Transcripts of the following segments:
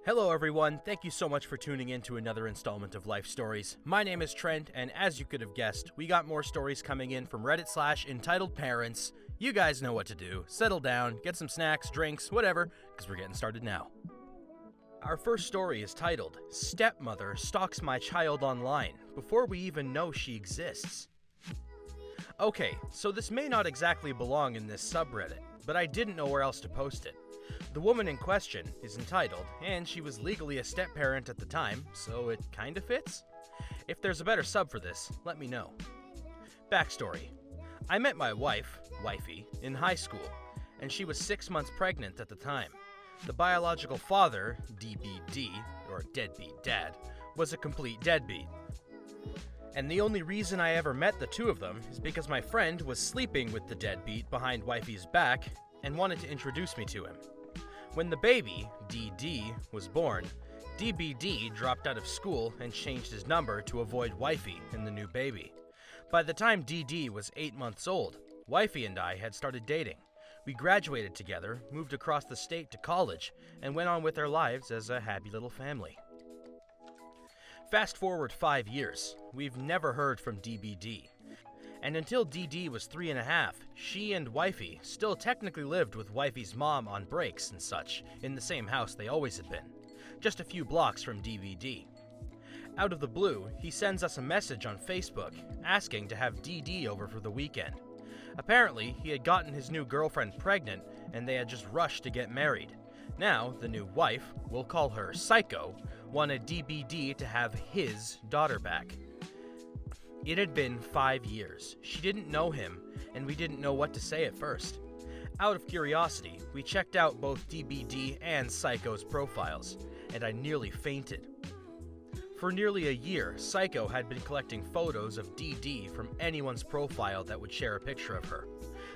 Hello everyone, thank you so much for tuning in to another installment of Life Stories. My name is Trent, and as you could have guessed, we got more stories coming in from Reddit/entitledparents. You guys know what to do. Settle down, get some snacks, drinks, whatever, because we're getting started now. Our first story is titled, Stepmother Stalks My Child Online Before We Even Know She Exists. Okay, so this may not exactly belong in this subreddit, but I didn't know where else to post it. The woman in question is entitled, and she was legally a step-parent at the time, so it kinda fits? If there's a better sub for this, let me know. Backstory. I met my wifey, in high school, and she was 6 months pregnant at the time. The biological father, DBD, or deadbeat dad, was a complete deadbeat. And the only reason I ever met the two of them is because my friend was sleeping with the deadbeat behind wifey's back and wanted to introduce me to him. When the baby, DD, was born, DBD dropped out of school and changed his number to avoid wifey and the new baby. By the time DD was 8 months old, wifey and I had started dating. We graduated together, moved across the state to college, and went on with our lives as a happy little family. Fast forward 5 years, we've never heard from DBD. And until DD was 3.5, she and wifey still technically lived with wifey's mom on breaks and such, in the same house they always had been, just a few blocks from DBD. Out of the blue, he sends us a message on Facebook, asking to have DD over for the weekend. Apparently, he had gotten his new girlfriend pregnant, and they had just rushed to get married. Now, the new wife, we'll call her Psycho, wanted DBD to have his daughter back. It had been 5 years. She didn't know him, and we didn't know what to say at first. Out of curiosity, we checked out both DBD and Psycho's profiles, and I nearly fainted. For nearly a year, Psycho had been collecting photos of DD from anyone's profile that would share a picture of her.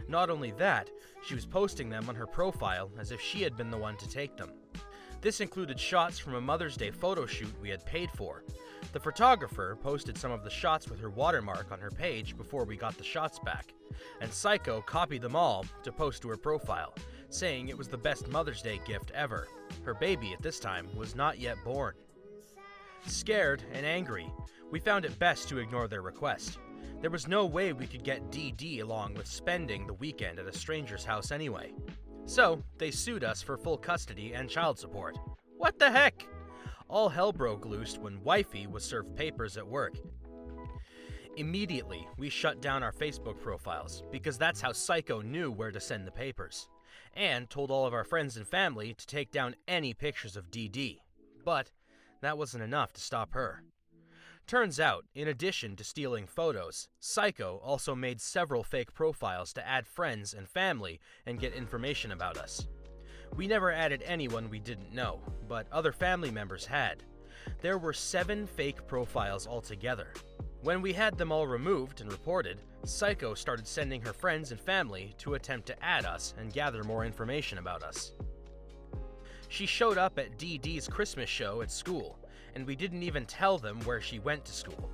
Not only that, she was posting them on her profile as if she had been the one to take them. This included shots from a Mother's Day photo shoot we had paid for. The photographer posted some of the shots with her watermark on her page before we got the shots back, and Psycho copied them all to post to her profile, saying it was the best Mother's Day gift ever. Her baby at this time was not yet born. Scared and angry, we found it best to ignore their request. There was no way we could get DD along with spending the weekend at a stranger's house anyway. So, they sued us for full custody and child support. What the heck? All hell broke loose when wifey was served papers at work. Immediately, we shut down our Facebook profiles, because that's how Psycho knew where to send the papers, and told all of our friends and family to take down any pictures of DD. But that wasn't enough to stop her. Turns out, in addition to stealing photos, Psycho also made several fake profiles to add friends and family and get information about us. We never added anyone we didn't know, but other family members had. There were 7 fake profiles altogether. When we had them all removed and reported, Psycho started sending her friends and family to attempt to add us and gather more information about us. She showed up at DD's Christmas show at school, and we didn't even tell them where she went to school.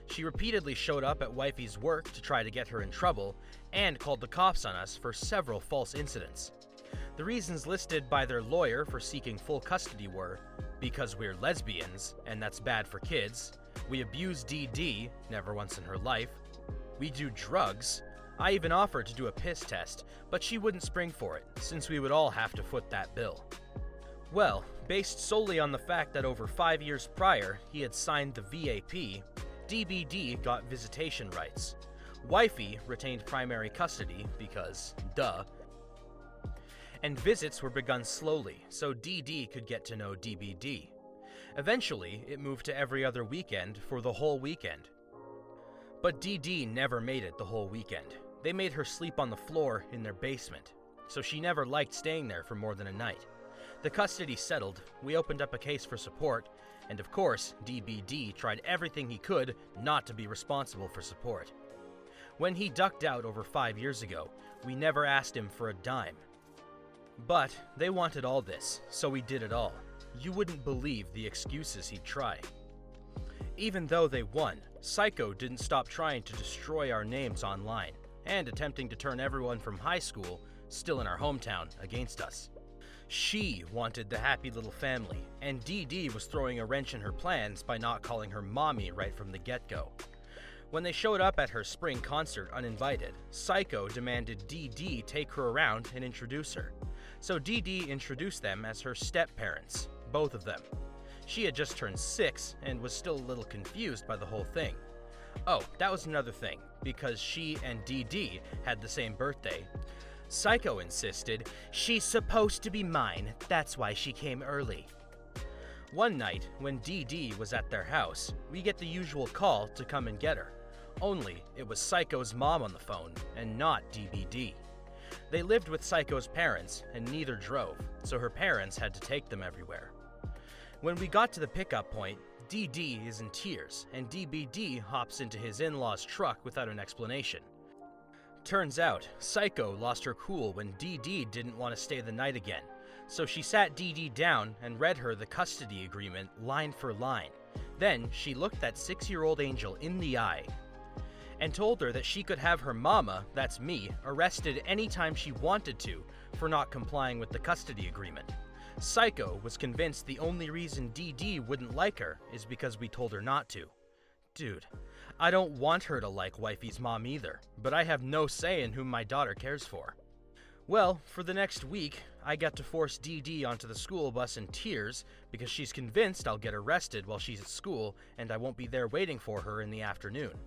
She repeatedly showed up at wifey's work to try to get her in trouble, and called the cops on us for several false incidents. The reasons listed by their lawyer for seeking full custody were, because we're lesbians, and that's bad for kids, we abuse DD, never once in her life, we do drugs, I even offered to do a piss test, but she wouldn't spring for it, since we would all have to foot that bill. Well, based solely on the fact that over 5 years prior he had signed the VAP, DBD got visitation rights. Wifey retained primary custody because, duh. And visits were begun slowly, so DD could get to know DBD. Eventually, it moved to every other weekend for the whole weekend. But DD never made it the whole weekend. They made her sleep on the floor in their basement, so she never liked staying there for more than a night. The custody settled, we opened up a case for support, and of course, DBD tried everything he could not to be responsible for support. When he ducked out over 5 years ago, we never asked him for a dime. But they wanted all this, so we did it all. You wouldn't believe the excuses he'd try. Even though they won, Psycho didn't stop trying to destroy our names online, and attempting to turn everyone from high school, still in our hometown, against us. She wanted the happy little family, and Dee Dee was throwing a wrench in her plans by not calling her mommy right from the get-go. When they showed up at her spring concert uninvited, Psycho demanded Dee Dee take her around and introduce her. So Dee Dee introduced them as her step-parents, both of them. She had just turned 6 and was still a little confused by the whole thing. Oh, that was another thing, because she and Dee Dee had the same birthday. Psycho insisted, "She's supposed to be mine, that's why she came early." One night, when Dee Dee was at their house, we get the usual call to come and get her. Only, it was Psycho's mom on the phone, and not DBD. They lived with Psycho's parents, and neither drove, so her parents had to take them everywhere. When we got to the pickup point, Dee Dee is in tears, and DBD hops into his in-laws' truck without an explanation. Turns out, Psycho lost her cool when Dee Dee didn't want to stay the night again, so she sat Dee Dee down and read her the custody agreement line for line. Then she looked that 6-year-old angel in the eye and told her that she could have her mama, that's me, arrested anytime she wanted to for not complying with the custody agreement. Psycho was convinced the only reason Dee Dee wouldn't like her is because we told her not to. Dude, I don't want her to like Wifey's mom either, but I have no say in whom my daughter cares for. Well, for the next week, I got to force Dee Dee onto the school bus in tears because she's convinced I'll get arrested while she's at school and I won't be there waiting for her in the afternoon.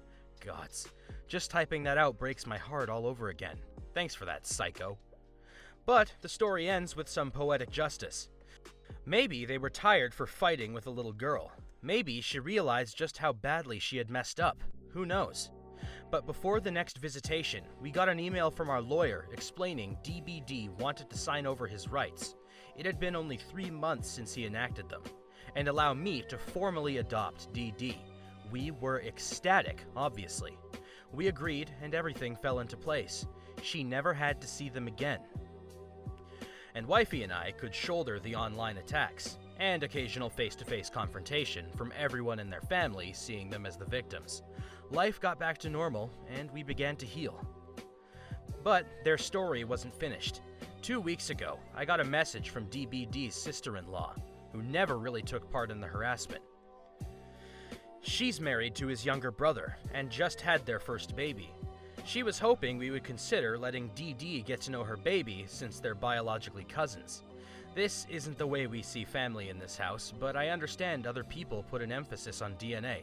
Gods, just typing that out breaks my heart all over again. Thanks for that, Psycho. But the story ends with some poetic justice. Maybe they were tired for fighting with a little girl. Maybe she realized just how badly she had messed up. Who knows? But before the next visitation, we got an email from our lawyer explaining DBD wanted to sign over his rights. It had been only 3 months since he enacted them, and allow me to formally adopt DD. We were ecstatic, obviously. We agreed, and everything fell into place. She never had to see them again. And Wifey and I could shoulder the online attacks, and occasional face-to-face confrontation from everyone in their family seeing them as the victims. Life got back to normal, and we began to heal. But their story wasn't finished. 2 weeks ago, I got a message from DBD's sister-in-law, who never really took part in the harassment. She's married to his younger brother, and just had their first baby. She was hoping we would consider letting DD get to know her baby since they're biologically cousins. This isn't the way we see family in this house, but I understand other people put an emphasis on DNA.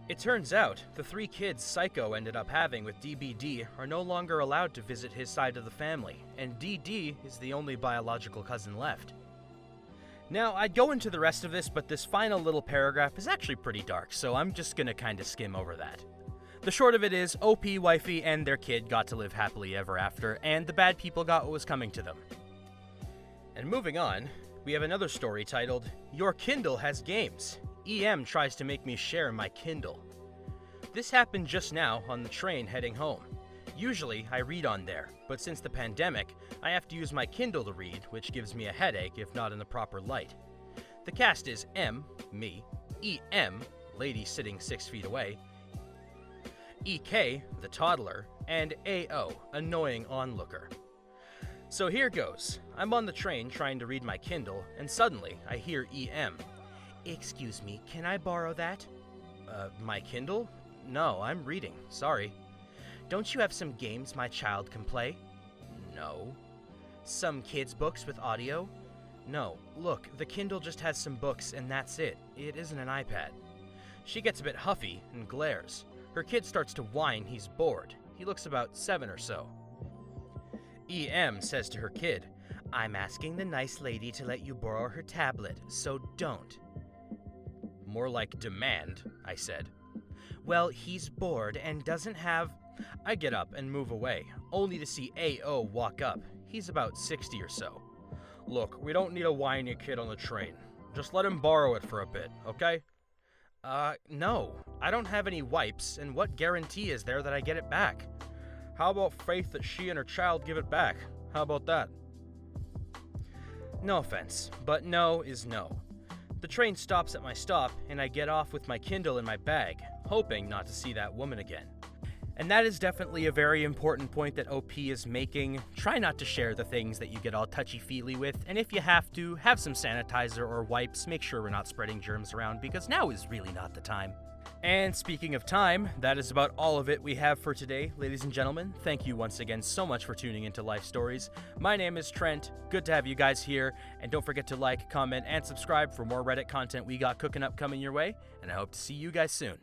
It turns out, the 3 kids Psycho ended up having with DBD are no longer allowed to visit his side of the family, and DD is the only biological cousin left. Now, I'd go into the rest of this, but this final little paragraph is actually pretty dark, so I'm just gonna kinda skim over that. The short of it is, OP, Wifey, and their kid got to live happily ever after, and the bad people got what was coming to them. And moving on, we have another story titled, Your Kindle Has Games. EM tries to make me share my Kindle. This happened just now on the train heading home. Usually, I read on there, but since the pandemic, I have to use my Kindle to read, which gives me a headache if not in the proper light. The cast is M, me, EM, lady sitting 6 feet away, EK, the toddler, and AO, annoying onlooker. So here goes. I'm on the train trying to read my Kindle, and suddenly I hear EM. Excuse me, can I borrow that? My Kindle? No, I'm reading, sorry. Don't you have some games my child can play? No. Some kids' books with audio? No. Look, the Kindle just has some books and that's it. It isn't an iPad. She gets a bit huffy and glares. Her kid starts to whine he's bored. He looks about 7 or so. EM says to her kid, I'm asking the nice lady to let you borrow her tablet, so don't. More like demand, I said. Well, he's bored and doesn't have... I get up and move away, only to see AO walk up. He's about 60 or so. Look, we don't need a whiny kid on the train. Just let him borrow it for a bit, okay? No. I don't have any wipes, and what guarantee is there that I get it back? How about faith that she and her child give it back? How about that? No offense, but no is no. The train stops at my stop, and I get off with my Kindle in my bag, hoping not to see that woman again. And that is definitely a very important point that OP is making. Try not to share the things that you get all touchy-feely with, and if you have to, have some sanitizer or wipes. Make sure we're not spreading germs around, because now is really not the time. And speaking of time, that is about all of it we have for today. Ladies and gentlemen, thank you once again so much for tuning into Life Stories. My name is Trent. Good to have you guys here. And don't forget to like, comment, and subscribe for more Reddit content we got cooking up coming your way. And I hope to see you guys soon.